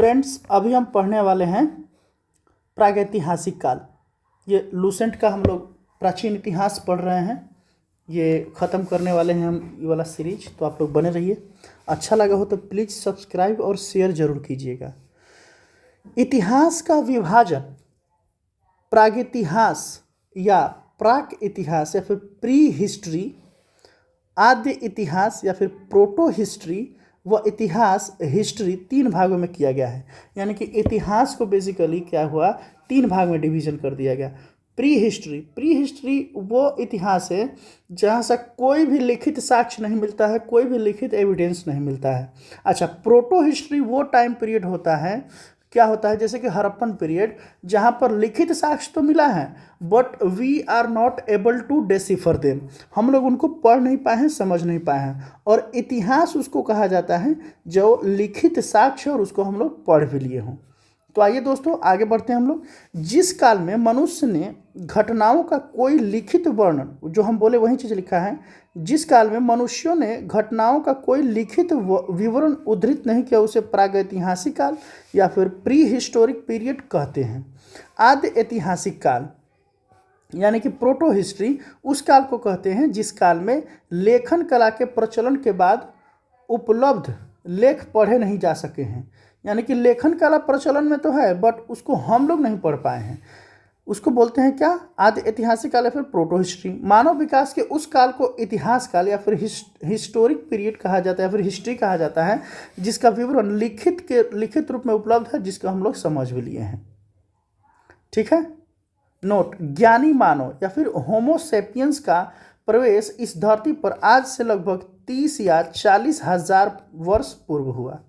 Friends, अभी हम पढ़ने वाले हैं प्रागैतिहासिक काल। ये लूसेंट का हम लोग प्राचीन इतिहास पढ़ रहे हैं। ये ख़त्म करने वाले हैं हम ये वाला सीरीज, तो आप लोग बने रहिए। अच्छा लगा हो तो प्लीज़ सब्सक्राइब और शेयर ज़रूर कीजिएगा। इतिहास का विभाजन प्रागैतिहास या प्राक इतिहास या फिर प्री हिस्ट्री, आद्य इतिहास या फिर प्रोटो हिस्ट्री व इतिहास हिस्ट्री तीन भागों में किया गया है। यानी कि इतिहास को बेसिकली क्या हुआ, तीन भाग में डिवीजन कर दिया गया। प्री हिस्ट्री वो इतिहास है जहाँ से कोई भी लिखित साक्ष्य नहीं मिलता है, कोई भी लिखित एविडेंस नहीं मिलता है। अच्छा, प्रोटो हिस्ट्री वो टाइम पीरियड होता है, क्या होता है, जैसे कि हड़प्पन पीरियड, जहाँ पर लिखित साक्ष्य तो मिला है but we are not able to decipher them, हम लोग उनको पढ़ नहीं पाए हैं, समझ नहीं पाए हैं। और इतिहास उसको कहा जाता है जो लिखित साक्ष्य और उसको हम लोग पढ़ भी लिए हों। तो आइए दोस्तों आगे बढ़ते हैं हम लोग। जिस काल में मनुष्य ने घटनाओं का कोई लिखित वर्णन, जो हम बोले वही चीज़ लिखा है, जिस काल में मनुष्यों ने घटनाओं का कोई लिखित विवरण उद्धृत नहीं किया, उसे प्रागैतिहासिक काल या फिर प्री हिस्टोरिक पीरियड कहते हैं। आद्य ऐतिहासिक काल यानी कि प्रोटो हिस्ट्री उस काल को कहते हैं जिस काल में लेखन कला के प्रचलन के बाद उपलब्ध लेख पढ़े नहीं जा सके हैं। यानी कि लेखन कला प्रचलन में तो है बट उसको हम लोग नहीं पढ़ पाए हैं, उसको बोलते हैं क्या, आदि ऐतिहासिक काल या फिर प्रोटो हिस्ट्री। मानव विकास के उस काल को इतिहास काल या फिर हिस्टोरिक पीरियड कहा जाता है या फिर हिस्ट्री कहा जाता है जिसका विवरण लिखित रूप में उपलब्ध है, जिसको हम लोग समझ भी लिए हैं। ठीक है। नोट, ज्ञानी मानव या फिर होमोसेपियंस का प्रवेश इस धरती पर आज से लगभग 30 या 40 हजार वर्ष पूर्व हुआ।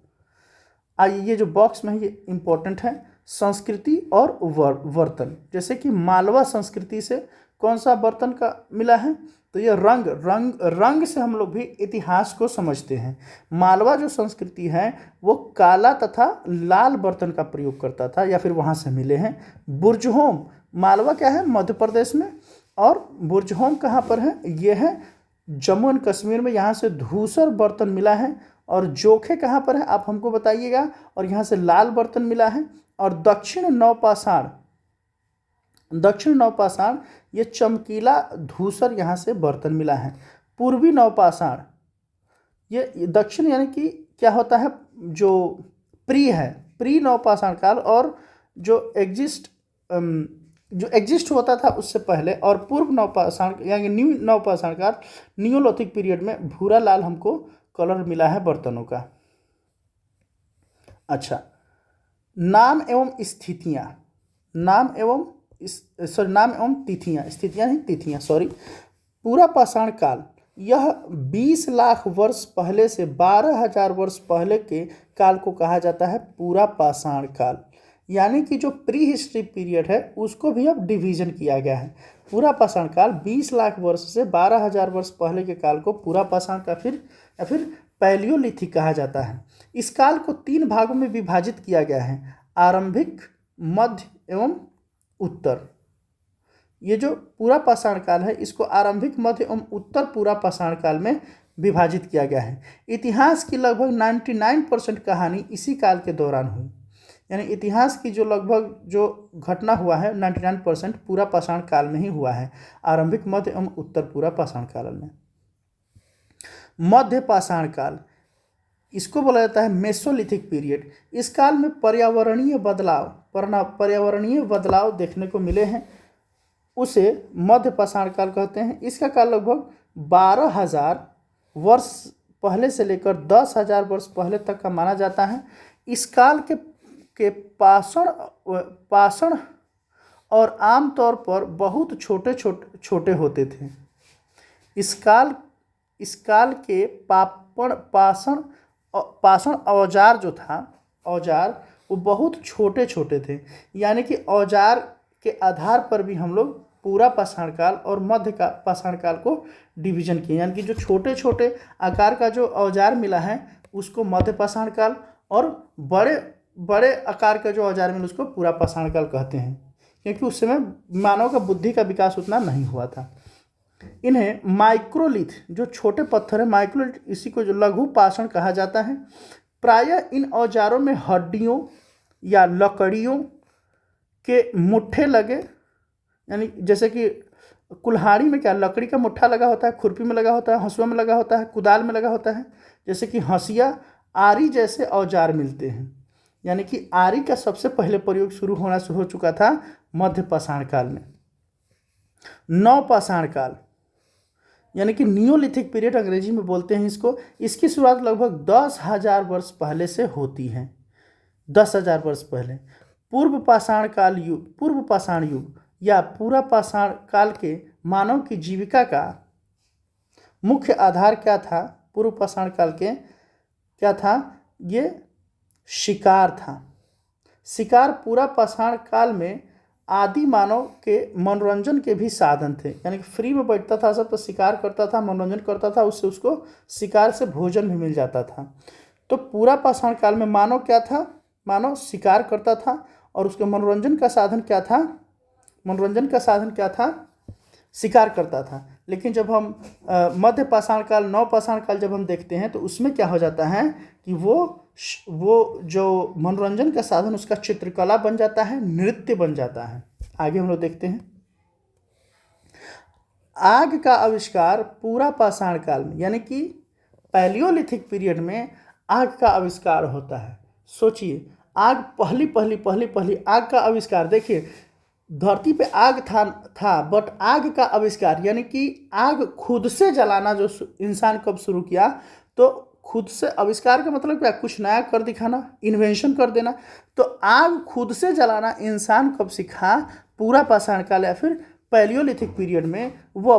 आइए, ये जो बॉक्स में है ये इंपॉर्टेंट है। संस्कृति और वर्तन, जैसे कि मालवा संस्कृति से कौन सा बर्तन का मिला है, तो ये रंग से हम लोग भी इतिहास को समझते हैं। मालवा जो संस्कृति है वो काला तथा लाल बर्तन का प्रयोग करता था या फिर वहाँ से मिले हैं। बुर्जहोम, मालवा क्या है, मध्य प्रदेश में, और बुर्जहोम कहाँ पर है, ये है जम्मू एंड कश्मीर में। यहाँ से धूसर बर्तन मिला है। और जोखे कहाँ पर है आप हमको बताइएगा, और यहाँ से लाल बर्तन मिला है। और दक्षिण नवपाषाण ये चमकीला धूसर यहाँ से बर्तन मिला है। पूर्वी नवपाषाण, ये दक्षिण यानी कि क्या होता है, जो प्री नवपाषाण काल, और जो एग्जिस्ट होता था उससे पहले, और पूर्व नवपाषाण यानी न्यू नवपाषाण काल, नियोलिथिक पीरियड में भूरा लाल हमको कलर मिला है बर्तनों का। अच्छा, नाम एवं तिथियां। पूरा पाषाण काल, यह 20 लाख वर्ष पहले से 12,000 वर्ष पहले के काल को कहा जाता है पूरा पाषाण काल। यानी कि जो प्री हिस्ट्री पीरियड है उसको भी अब डिवीजन किया गया है। पूरा पाषाण काल 20 लाख वर्ष से 12,000 वर्ष पहले के काल को पूरा पाषाण का या फिर पैलियोलिथिक कहा जाता है। इस काल को तीन भागों में विभाजित किया गया है, आरंभिक, मध्य एवं उत्तर। ये जो पूरा पाषाण काल है इसको आरंभिक, मध्य एवं उत्तर पूरा पाषाण काल में विभाजित किया गया है। इतिहास की लगभग 99% कहानी इसी काल के दौरान हुई। यानी इतिहास की जो लगभग जो घटना हुआ है 99% पूरा पाषाण काल में ही हुआ है, आरंभिक, मध्य एवं उत्तर पूरा पाषाण काल में। मध्य पाषाण काल, इसको बोला जाता है मेसोलिथिक पीरियड। इस काल में पर्यावरणीय बदलाव देखने को मिले हैं, उसे मध्य पाषाण काल कहते हैं। इसका काल लगभग 12,000 वर्ष पहले से लेकर 10,000 वर्ष पहले तक का माना जाता है। इस काल के पाषाण और आमतौर पर बहुत छोटे होते थे। इस काल के पाषाण औजार जो था, वो बहुत छोटे थे। यानी कि औजार के आधार पर भी हम लोग पूरा पाषाण काल और मध्य का पाषाण काल को डिवीजन किए। यानी कि जो छोटे आकार का जो औजार मिला है उसको मध्य पाषाण काल, और बड़े आकार का जो औजार मिला उसको पूरा पाषाण काल कहते हैं, क्योंकि उस समय मानव का बुद्धि का विकास उतना नहीं हुआ था। इन्हें माइक्रोलिथ, जो छोटे पत्थर है, माइक्रोलिथ, इसी को जो लघु पाषाण कहा जाता है। प्रायः इन औजारों में हड्डियों या लकड़ियों के मुट्ठे लगे, यानी जैसे कि कुल्हाड़ी में क्या लकड़ी का मुट्ठा लगा होता है, खुरपी में लगा होता है, हंसुआ में लगा होता है, कुदाल में लगा होता है। जैसे कि हंसिया, आरी जैसे औजार मिलते हैं। यानी कि आरी का सबसे पहले प्रयोग शुरू हो चुका था मध्य पाषाण काल में। नवपाषाण काल यानी कि नियोलिथिक पीरियड अंग्रेजी में बोलते हैं इसको, इसकी शुरुआत लगभग 10,000 वर्ष पहले से होती है। 10,000 वर्ष पहले पूर्व पाषाण युग या पूरा पाषाण काल के मानव की जीविका का मुख्य आधार क्या था? पूर्व पाषाण काल के क्या था? ये शिकार था। शिकार पूरा पाषाण काल में आदि मानव के मनोरंजन के भी साधन थे, यानी कि फ्री में बैठता था सब तो शिकार करता था, मनोरंजन करता था, उससे उसको शिकार से भोजन भी मिल जाता था। तो पूरा पाषाण काल में मानव क्या था? मानव शिकार करता था और उसके मनोरंजन का साधन क्या था? शिकार करता था। लेकिन जब हम मध्य पाषाण काल, नव पाषाण काल जब हम देखते हैं तो उसमें क्या हो जाता है कि वो जो मनोरंजन का साधन उसका चित्रकला बन जाता है, नृत्य बन जाता है। आगे हम लोग देखते हैं। आग का आविष्कार पूरा पाषाण काल में, यानी कि पैलियोलिथिक पीरियड में आग का आविष्कार होता है। सोचिए, आग पहली आग का आविष्कार, देखिए धरती पे आग था बट आग का आविष्कार यानी कि आग खुद से जलाना जो इंसान कब शुरू किया, तो खुद से आविष्कार का मतलब क्या? कुछ नया कर दिखाना, इन्वेंशन कर देना। तो आग खुद से जलाना इंसान कब सीखा? पूरा पाषाण काल या फिर पैलियोलिथिक पीरियड में। वह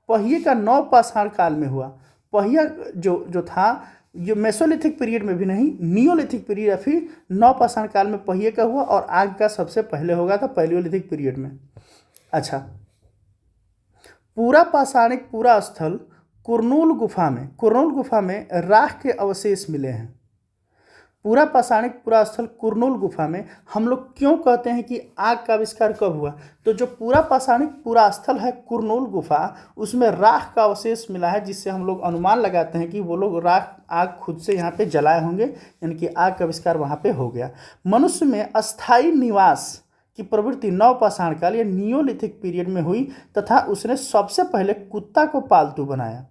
पहिए का नव पाषाण काल में हुआ। पहिया जो था, ये मेसोलिथिक पीरियड में भी नहीं, नियोलिथिक पीरियड या फिर नवपाषाण काल में पहिए का हुआ, और आग का सबसे पहले होगा था पैलियोलिथिक पीरियड में। अच्छा, पूरा पाषाणिक पूरा स्थल कुरनूल गुफा में राख के अवशेष मिले हैं। पूरा पाषाणिक पूरा स्थल कुरनूल गुफा में। हम लोग क्यों कहते हैं कि आग का आविष्कार कब हुआ? तो जो पूरा पाषाणिक पूरा स्थल है कुरनूल गुफा, उसमें राख का अवशेष मिला है, जिससे हम लोग अनुमान लगाते हैं कि वो लोग आग खुद से यहाँ पे जलाए होंगे, यानी कि आग का आविष्कार वहाँ पे हो गया। मनुष्य में अस्थायी निवास की प्रवृत्ति नवपाषाण काल या नियोलिथिक पीरियड में हुई तथा उसने सबसे पहले कुत्ता को पालतू बनाया।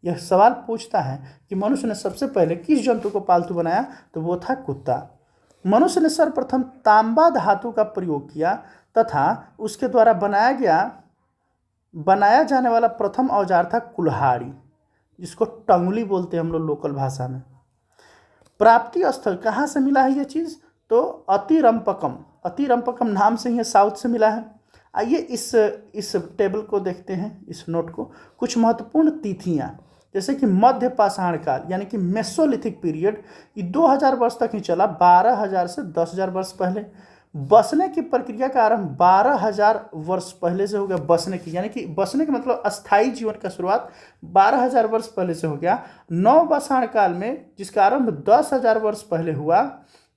यह सवाल पूछता है कि मनुष्य ने सबसे पहले किस जंतु को पालतू बनाया? तो वो था कुत्ता। मनुष्य ने सर्वप्रथम तांबा धातु का प्रयोग किया तथा उसके द्वारा बनाया जाने वाला प्रथम औजार था कुल्हाड़ी, जिसको टंगुली बोलते हैं हम लोग लोकल भाषा में। प्राप्ति स्थल कहाँ से मिला है ये चीज़? तो अतिरंपकम नाम से ही साउथ से मिला है। आइए इस टेबल को देखते हैं, इस नोट को। कुछ महत्वपूर्ण तिथियाँ, जैसे कि मध्य पाषाण काल यानी कि मेसोलिथिक पीरियड, ये 2000 वर्ष तक ही चला, 12,000 से 10,000 वर्ष पहले। बसने की प्रक्रिया का आरंभ 12,000 वर्ष पहले से हो गया। बसने की यानी कि बसने का मतलब अस्थायी जीवन का शुरुआत 12,000 वर्ष पहले से हो गया। नव पाषाण काल में जिसका आरंभ 10,000 वर्ष पहले हुआ,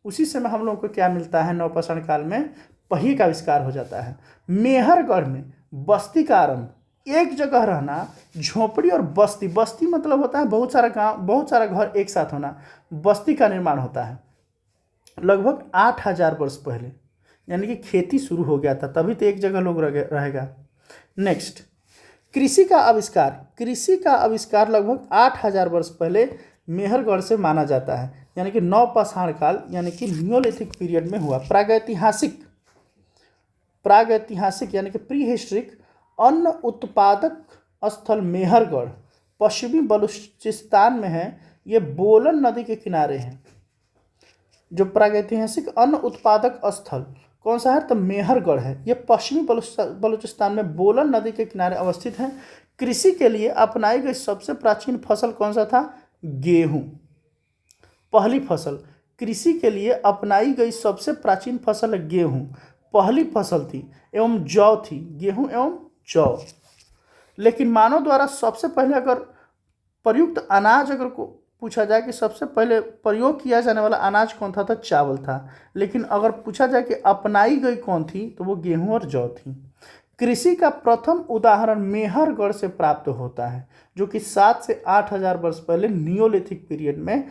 उसी समय हम लोगों को क्या मिलता है? नव पाषाण काल में पहिए का आविष्कार हो जाता है। मेहरगढ़ में बस्ती का आरंभ, एक जगह रहना, झोपड़ी और बस्ती मतलब होता है बहुत सारा गांव, बहुत सारा घर एक साथ होना, बस्ती का निर्माण होता है लगभग 8,000 वर्ष पहले, यानी कि खेती शुरू हो गया था, तभी तो एक जगह लोग रहेगा। नेक्स्ट, कृषि का आविष्कार लगभग 8,000 वर्ष पहले मेहरगढ़ से माना जाता है, यानी कि नवपाषाण काल यानी कि नियोलिथिक पीरियड में हुआ। प्रागैतिहासिक यानी कि प्री हिस्ट्रिक अन्न उत्पादक स्थल मेहरगढ़ पश्चिमी बलूचिस्तान में है। ये बोलन नदी के किनारे हैं। जो प्रागैतिहासिक अन्न उत्पादक स्थल कौन सा है? तो मेहरगढ़ है। ये पश्चिमी बलूचिस्तान में बोलन नदी के किनारे अवस्थित है। कृषि के लिए अपनाई गई सबसे प्राचीन फसल कौन सा था? गेहूँ। पहली फसल कृषि के लिए अपनाई गई सबसे प्राचीन फसल गेहूँ पहली फसल थी, एवं जौ थी। गेहूँ एवं जौ। लेकिन मानव द्वारा सबसे पहले अगर प्रयुक्त अनाज अगर को पूछा जाए कि सबसे पहले प्रयोग किया जाने वाला अनाज कौन था? तो चावल था। लेकिन अगर पूछा जाए कि अपनाई गई कौन थी, तो वो गेहूं और जौ थी। कृषि का प्रथम उदाहरण मेहरगढ़ से प्राप्त होता है, जो कि 7 से 8,000 वर्ष पहले नियोलिथिक पीरियड में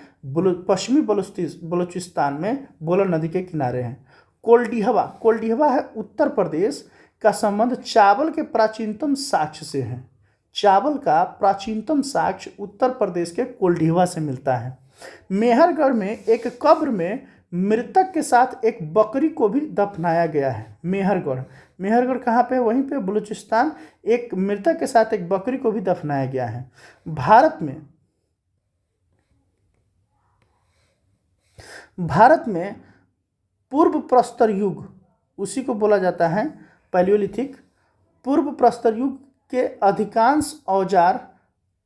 पश्चिमी बलूचिस्तान में बोलन नदी के किनारे है। कोल्डिहवा, कोल्डिहवा है उत्तर प्रदेश का संबंध चावल के प्राचीनतम साक्ष्य से है। चावल का प्राचीनतम साक्ष्य उत्तर प्रदेश के कोल्डिहवा से मिलता है। मेहरगढ़ में एक कब्र में मृतक के साथ एक बकरी को भी दफनाया गया है। मेहरगढ़, मेहरगढ़ कहाँ पे? वहीं पे बलूचिस्तान। एक मृतक के साथ एक बकरी को भी दफनाया गया है। भारत में पूर्व प्रस्तर युग, उसी को बोला जाता है पैलियोलिथिक। पूर्व प्रस्तर युग के अधिकांश औजार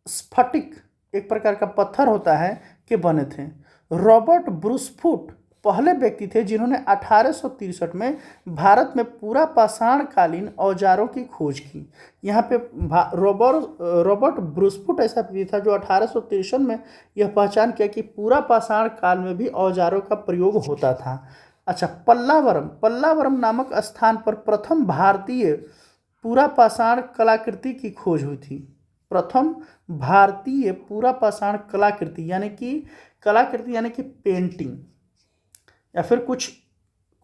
स्फटिक, एक प्रकार का पत्थर होता है, के बने थे। रॉबर्ट ब्रूसफुट पहले व्यक्ति थे जिन्होंने 1863 में भारत में पूरा पाषाणकालीन औजारों की खोज की। यहाँ पे रॉबर्ट ब्रूसफुट ऐसा व्यक्ति था जो 1863 में यह पहचान किया कि पूरा पाषाण काल में भी औजारों का प्रयोग होता था। अच्छा, पल्लावरम नामक स्थान पर प्रथम भारतीय पूरा पाषाण कलाकृति की खोज हुई थी। प्रथम भारतीय पूरा पाषाण कलाकृति यानी कि पेंटिंग या फिर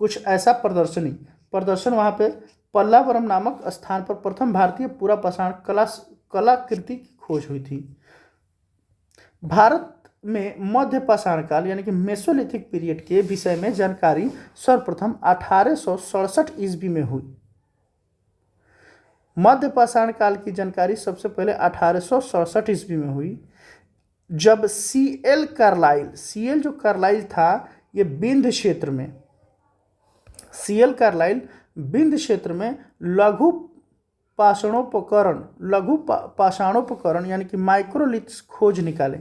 कुछ ऐसा प्रदर्शन वहाँ पे पल्लावरम नामक स्थान पर प्रथम भारतीय पूरा पाषाण कलाकृति की खोज हुई थी। भारत में मध्य पाषाण काल यानी कि मेसोलिथिक पीरियड के विषय में जानकारी सर्वप्रथम 1867 ईस्वी में हुई। मध्य पाषाण काल की जानकारी सबसे पहले 1867 ईस्वी में हुई, जब सीएल जो कार्लाइल था, ये बिंद क्षेत्र में लघु पाषाणोपकरण यानी कि माइक्रोलिथ्स खोज निकाले।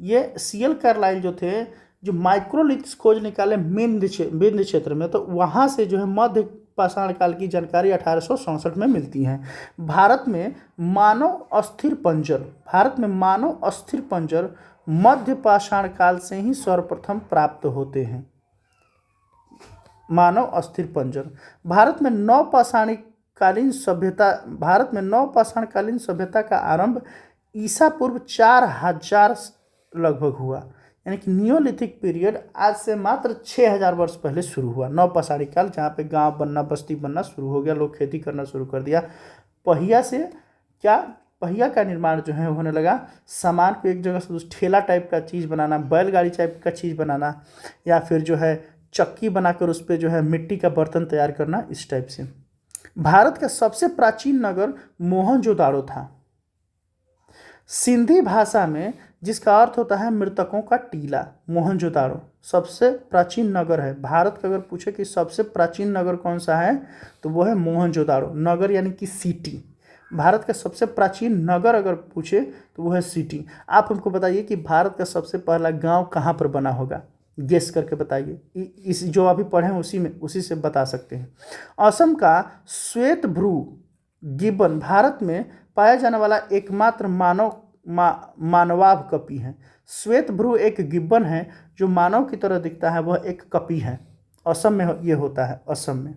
ये सीएल कार्लाइल जो थे, जो माइक्रोलिथ्स खोज निकाले बिंद क्षेत्र में, तो वहाँ से जो है मध्य पाषाण काल की जानकारी 1867 में मिलती है। भारत में मानव अस्थिर पंजर मध्य पाषाण काल से ही सर्वप्रथम प्राप्त होते हैं। मानव अस्थिर पंजर। भारत में नवपाषाणकालीन सभ्यता का आरंभ ईसा पूर्व 4000 लगभग हुआ, यानी कि नियोलिथिक पीरियड आज से मात्र 6000 वर्ष पहले शुरू हुआ। नवपाषाणिक काल, जहाँ पे गांव बनना, बस्ती बनना शुरू हो गया, लोग खेती करना शुरू कर दिया। पहिया का निर्माण जो है होने लगा। सामान को एक जगह से उस ठेला टाइप का चीज़ बनाना, बैलगाड़ी टाइप का चीज़ बनाना, या फिर जो है चक्की बनाकर उस पर जो है मिट्टी का बर्तन तैयार करना, इस टाइप से। भारत का सबसे प्राचीन नगर मोहनजोदाड़ो था। सिंधी भाषा में जिसका अर्थ होता है मृतकों का टीला, मोहनजोदाड़ो सबसे प्राचीन नगर है। भारत का अगर पूछे कि सबसे प्राचीन नगर कौन सा है, तो वो है मोहनजोदाड़ो। नगर यानी कि सिटी। भारत का सबसे प्राचीन नगर अगर पूछे तो वो है सिटी। आप हमको बताइए कि भारत का सबसे पहला गांव कहाँ पर बना होगा, गेस करके बताइए। इस जो अभी पढ़े हैं उसी से बता सकते हैं। असम का श्वेतभ्रू गिब्बन भारत में पाया जाने वाला एकमात्र मानवाभ कपी है। श्वेतभ्रू एक गिब्बन है जो मानव की तरह दिखता है, वह एक कपी है। असम में ये होता है, असम में।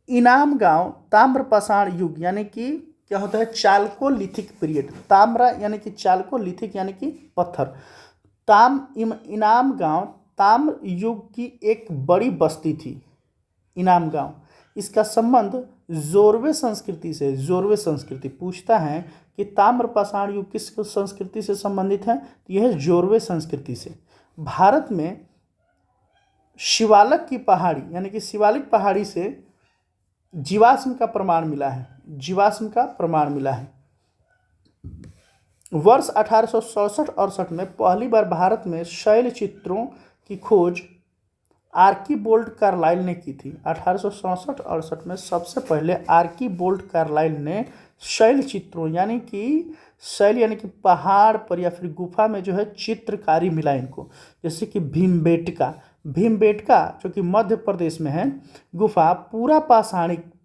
इनाम गांव ताम्रपाषाण युग यानी कि क्या होता है, चालकोलिथिक पीरियड। ताम्र यानी कि चालकोलिथिक यानी कि पत्थर। इनाम गांव ताम्र युग की एक बड़ी बस्ती थी। इनाम गांव, इसका संबंध जोरवे संस्कृति से। जोरवे संस्कृति पूछता है कि ताम्रपाषाण युग किस संस्कृति से संबंधित है, तो यह जोरवे संस्कृति से। भारत में शिवालिक की पहाड़ी यानी कि शिवालिक पहाड़ी से जीवाश्म का प्रमाण मिला है। वर्ष 1867-68 में पहली बार भारत में शैल चित्रों की खोज आर्कीबोल्ड कार्लाइल ने की थी। 1867-68 में सबसे पहले आर्कीबोल्ड कार्लाइल ने शैल चित्रों यानी कि पहाड़ पर या फिर गुफा में जो है चित्रकारी मिला इनको। जैसे कि भीमबेटका जो कि मध्य प्रदेश में है, गुफा पूरा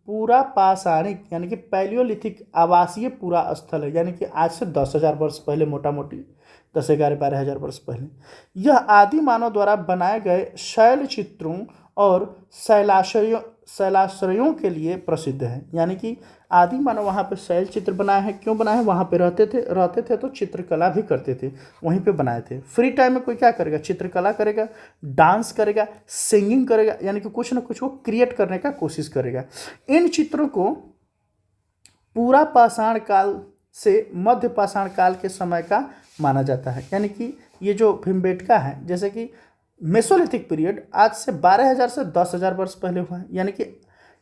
पूरा पाषाणिक यानी कि पैलियोलिथिक आवासीय पूरा स्थल है, यानी कि आज से 10,000 वर्ष पहले, मोटा मोटी 10, 11, 12,000 वर्ष पहले। यह आदि मानव द्वारा बनाए गए शैल चित्रों और शैलाश्रयों के लिए प्रसिद्ध है। यानी कि आदि मानव वहाँ पे शैल चित्र बनाए हैं। क्यों बनाए हैं? वहाँ पे रहते थे तो चित्रकला भी करते थे, वहीं पे बनाए थे। फ्री टाइम में कोई क्या करेगा? चित्रकला करेगा, डांस करेगा, सिंगिंग करेगा, यानी कि कुछ ना कुछ वो क्रिएट करने का कोशिश करेगा। इन चित्रों को पूरा पाषाण काल से मध्य पाषाण काल के समय का माना जाता है। यानी कि ये जो भीमबेटका है, जैसे कि मेसोलिथिक पीरियड आज से 12,000 से 10,000 वर्ष पहले हुआ है,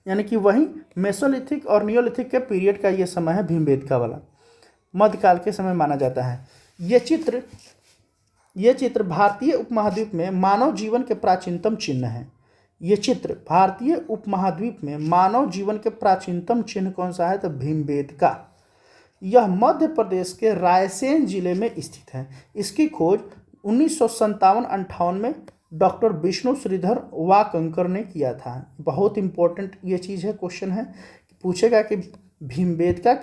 यानी कि वही मेसोलिथिक और नियोलिथिक के पीरियड का ये समय है भीमबेटका वाला, मध्यकाल के समय माना जाता है। ये चित्र भारतीय उपमहाद्वीप में मानव जीवन के प्राचीनतम चिन्ह है। ये चित्र भारतीय उपमहाद्वीप में मानव जीवन के प्राचीनतम चिन्ह कौन सा है? तो भीमबेटका। यह मध्य प्रदेश के रायसेन जिले में स्थित है। इसकी खोज 1957-58 में डॉक्टर विष्णु श्रीधर वाकंकर ने किया था। बहुत इंपॉर्टेंट ये चीज़ है, क्वेश्चन है, पूछेगा कि भीमबेटका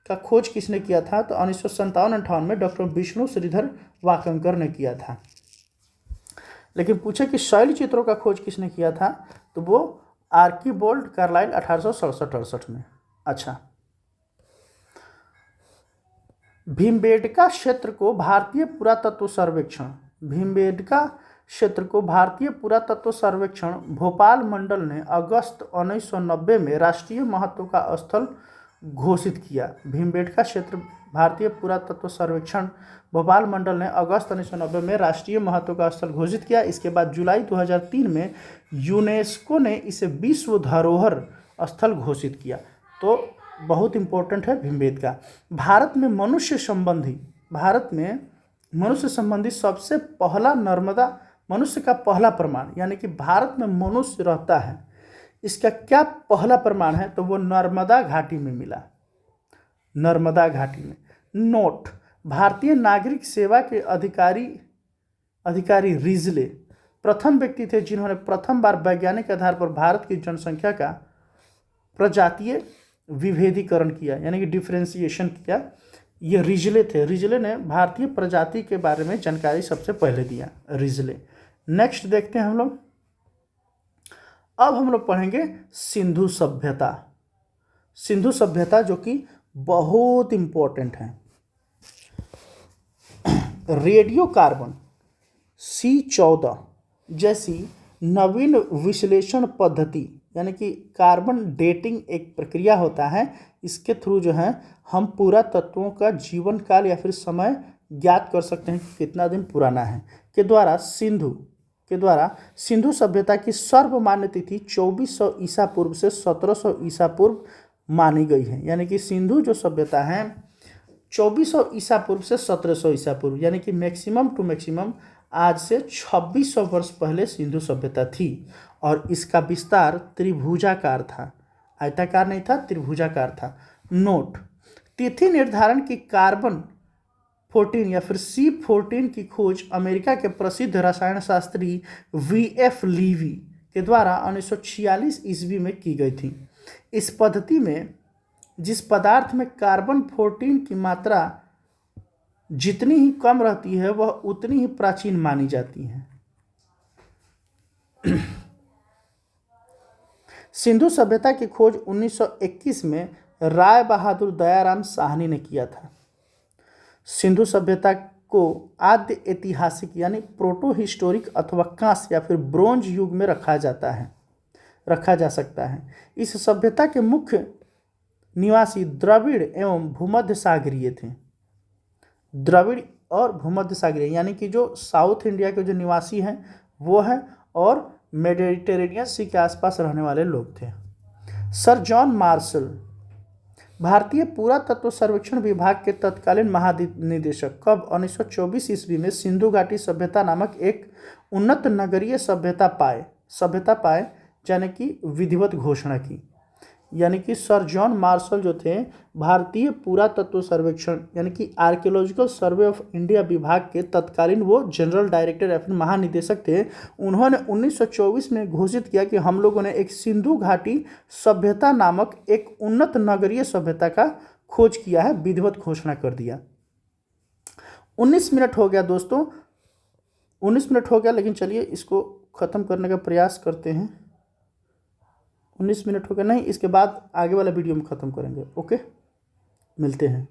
का खोज किसने किया था? तो 1957-58 में डॉक्टर विष्णु श्रीधर वाकंकर ने किया था। लेकिन पूछे कि शैल चित्रों का खोज किसने किया था? तो वो आर्कीबोल्ड कार्लाइल 1867-68 में। अच्छा, भीमबेटका क्षेत्र को भारतीय पुरातत्व सर्वेक्षण भोपाल मंडल ने अगस्त 1990 में राष्ट्रीय महत्व का स्थल घोषित किया। भीमबेटका क्षेत्र भारतीय पुरातत्व सर्वेक्षण भोपाल मंडल ने अगस्त 1990 में राष्ट्रीय महत्व का स्थल घोषित किया। इसके बाद जुलाई 2003 में यूनेस्को ने इसे विश्व धरोहर स्थल घोषित किया। तो बहुत इंपॉर्टेंट है भीमबेटका। भारत में मनुष्य संबंधी सबसे पहला मनुष्य का पहला प्रमाण, यानी कि भारत में मनुष्य रहता है, इसका क्या पहला प्रमाण है? तो वो नर्मदा घाटी में मिला। नर्मदा घाटी में। नोट: भारतीय नागरिक सेवा के अधिकारी रिजले प्रथम व्यक्ति थे जिन्होंने प्रथम बार वैज्ञानिक आधार पर भारत की जनसंख्या का प्रजातीय विभेदीकरण किया, यानी कि डिफ्रेंसिएशन किया। ये रिजले थे। रिजले ने भारतीय प्रजाति के बारे में जानकारी सबसे पहले दिया, रिजले। नेक्स्ट देखते हैं हम लोग। अब हम लोग पढ़ेंगे सिंधु सभ्यता। सिंधु सभ्यता जो कि बहुत इंपॉर्टेंट है। रेडियो कार्बन C14 जैसी नवीन विश्लेषण पद्धति, यानी कि कार्बन डेटिंग एक प्रक्रिया होता है, इसके थ्रू जो है हम पूरा तत्वों का जीवन काल या फिर समय ज्ञात कर सकते हैं कि कितना दिन पुराना है, के द्वारा सिंधु सभ्यता की सर्वमान्य तिथि 2400 ईसा पूर्व से 1700 ईसा पूर्व मानी गई है। यानी कि सिंधु जो सभ्यता है 2400 ईसा पूर्व से 1700 ईसा पूर्व, यानी कि मैक्सिमम टू मैक्सिमम आज से 2600 वर्ष पहले सिंधु सभ्यता थी। और इसका विस्तार त्रिभुजाकार था, आयताकार नहीं था, त्रिभुजाकार था। नोट: तिथि निर्धारण की कार्बन 14 या फिर C14 की खोज अमेरिका के प्रसिद्ध रसायन शास्त्री V.F. लीवी के द्वारा 1946 ईस्वी में की गई थी। इस पद्धति में जिस पदार्थ में कार्बन 14 की मात्रा जितनी ही कम रहती है वह उतनी ही प्राचीन मानी जाती है। सिंधु सभ्यता की खोज 1921 में राय बहादुर दयाराम साहनी ने किया था। सिंधु सभ्यता को आद्य ऐतिहासिक यानी प्रोटो हिस्टोरिक अथवा कांस्य या फिर ब्रोंज युग में रखा जा सकता है। इस सभ्यता के मुख्य निवासी द्रविड़ एवं भूमध्य सागरीय थे। द्रविड़ और भूमध्य सागरीय यानी कि जो साउथ इंडिया के जो निवासी हैं वो हैं, और मेडिटेरेनियन सी के आसपास रहने वाले लोग थे। सर जॉन मार्शल भारतीय पुरातत्व सर्वेक्षण विभाग के तत्कालीन महानिदेशक कब 1924 ईस्वी में सिंधु घाटी सभ्यता नामक एक उन्नत नगरीय सभ्यता पाए, यानी कि विधिवत घोषणा की। यानी कि सर जॉन मार्शल जो थे भारतीय पुरातत्व सर्वेक्षण यानी कि आर्कियोलॉजिकल सर्वे ऑफ इंडिया विभाग के तत्कालीन वो जनरल डायरेक्टर या फिर महानिदेशक थे। उन्होंने 1924 में घोषित किया कि हम लोगों ने एक सिंधु घाटी सभ्यता नामक एक उन्नत नगरीय सभ्यता का खोज किया है, विधिवत घोषणा कर दिया। 19 मिनट हो गया दोस्तों, 19 मिनट हो गया, लेकिन चलिए इसको ख़त्म करने का प्रयास करते हैं। 19 मिनट हो गया, नहीं इसके बाद आगे वाला वीडियो में ख़त्म करेंगे। ओके, मिलते हैं।